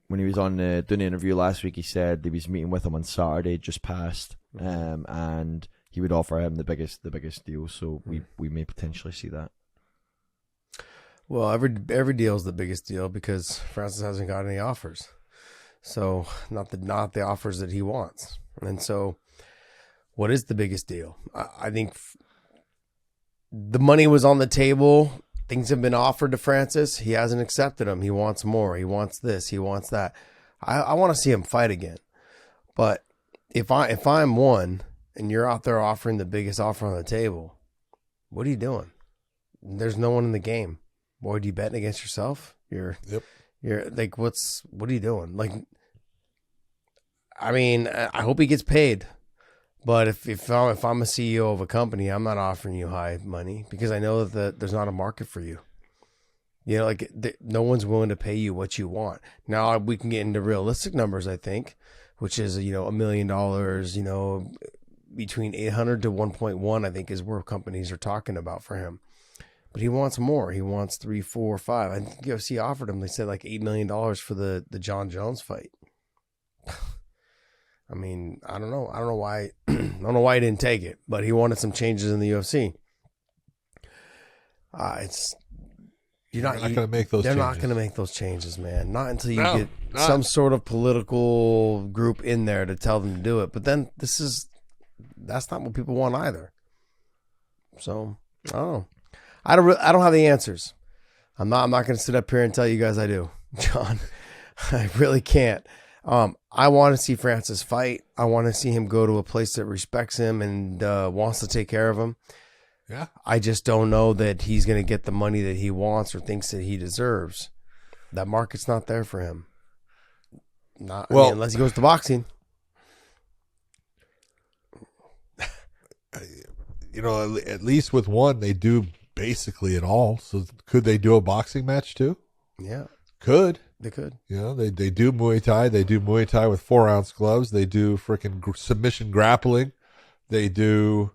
when he was on doing the interview last week, he said he was meeting with him on Saturday, just passed, and he would offer him the biggest deal. So we may potentially see that. Well, every deal is the biggest deal because Francis hasn't got any offers. So not the offers that he wants. And so what is the biggest deal? I think the money was on the table. Things have been offered to Francis. He hasn't accepted them. He wants more. He wants this. He wants that. I want to see him fight again. But if I'm one and you're out there offering the biggest offer on the table, what are you doing? There's no one in the game. Boy, are you betting against yourself? You're like, what are you doing? Like, I mean, I hope he gets paid. But if I'm a CEO of a company, I'm not offering you high money because I know that there's not a market for you. You know, like no one's willing to pay you what you want. Now we can get into realistic numbers, I think, which is, $1 million, between 800 to 1.1, I think is where companies are talking about for him. But he wants more. He wants 3, 4, 5. I think UFC offered him, they said like $8 million for the John Jones fight. I mean, I don't know. I don't know why. I don't know why he didn't take it, but he wanted some changes in the UFC. You're not going to make those. They're changes. Not going to make those changes, man. Not until you get some sort of political group in there to tell them to do it. But then that's not what people want either. So I don't know. I don't have the answers. I'm not going to sit up here and tell you guys I do, John. I really can't. I want to see Francis fight. I want to see him go to a place that respects him and wants to take care of him. Yeah. I just don't know that he's going to get the money that he wants or thinks that he deserves. That market's not there for him. Unless he goes to boxing. At least with one, they do basically it all. So could they do a boxing match too? Yeah. Could. They could. They do Muay Thai. They do Muay Thai with 4-ounce gloves. They do freaking submission grappling. They do,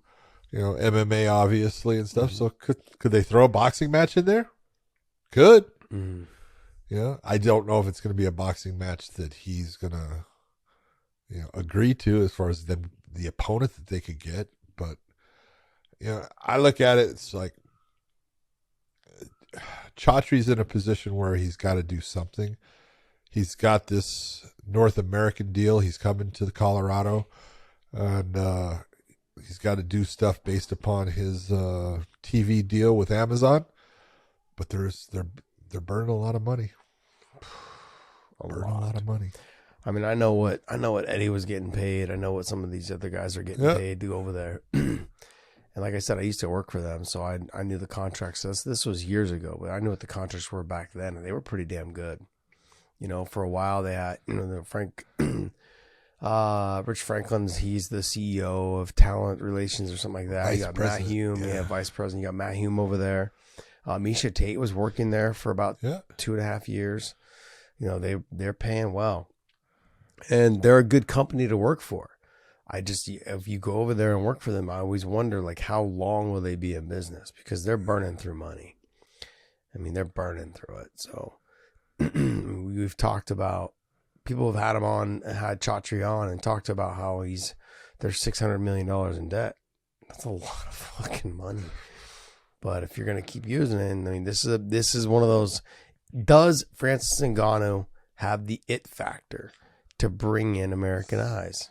MMA obviously and stuff. So could they throw a boxing match in there? Could. Mm. I don't know if it's going to be a boxing match that he's going to, agree to as far as the opponent that they could get. But, I look at it, it's like, Chatri's in a position where he's got to do something. He's got this North American deal. He's coming to the Colorado, and he's got to do stuff based upon his TV deal with Amazon. But they're burning a lot of money. A lot of money. I mean, I know what Eddie was getting paid. I know what some of these other guys are getting paid to go over there. And like I said, I used to work for them, so I knew the contracts. This was years ago, but I knew what the contracts were back then, and they were pretty damn good. For a while they had, Rich Franklin's, he's the CEO of Talent Relations or something like that. You got Matt Hume, Vice President. You got Matt Hume over there. Misha Tate was working there for about 2.5 years. They're paying well, and they're a good company to work for. If you go over there and work for them, I always wonder, like, how long will they be in business? Because they're burning through money. I mean, they're burning through it. So we've talked about, people have had him on, had Chatri on and talked about how they're $600 million in debt. That's a lot of fucking money. But if you're going to keep using it, I mean, this is one of those, does Francis Ngannou have the it factor to bring in American eyes?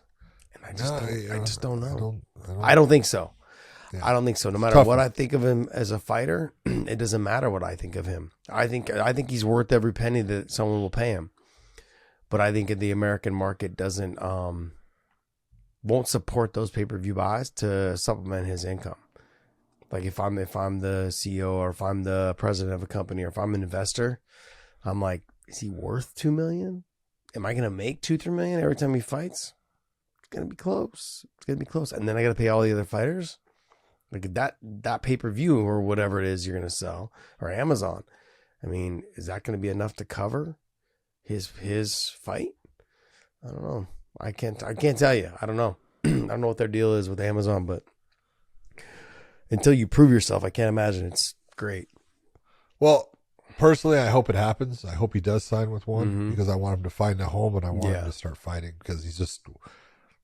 I just don't know. I don't think so. Yeah. I don't think so. No matter what I think of him as a fighter, it doesn't matter what I think of him. I think he's worth every penny that someone will pay him. But I think the American market won't support those pay-per-view buys to supplement his income. Like if I'm the CEO or if I'm the president of a company or if I'm an investor, I'm like, is he worth $2 million? Am I going to make $2-3 million every time he fights? Gonna be close. It's gonna be close, and then I gotta pay all the other fighters. Like that pay-per-view or whatever it is you're gonna sell, or Amazon. I mean, is that gonna be enough to cover his fight? I don't know. I can't tell you. I don't know. I don't know what their deal is with Amazon, but until you prove yourself, I can't imagine it's great. Well, personally, I hope it happens. I hope he does sign with one Mhm. because I want him to find a home and I want Yeah. him to start fighting because he's just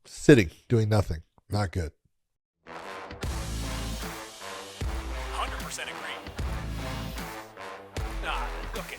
sitting, doing nothing. Not good. 100% agree. Okay.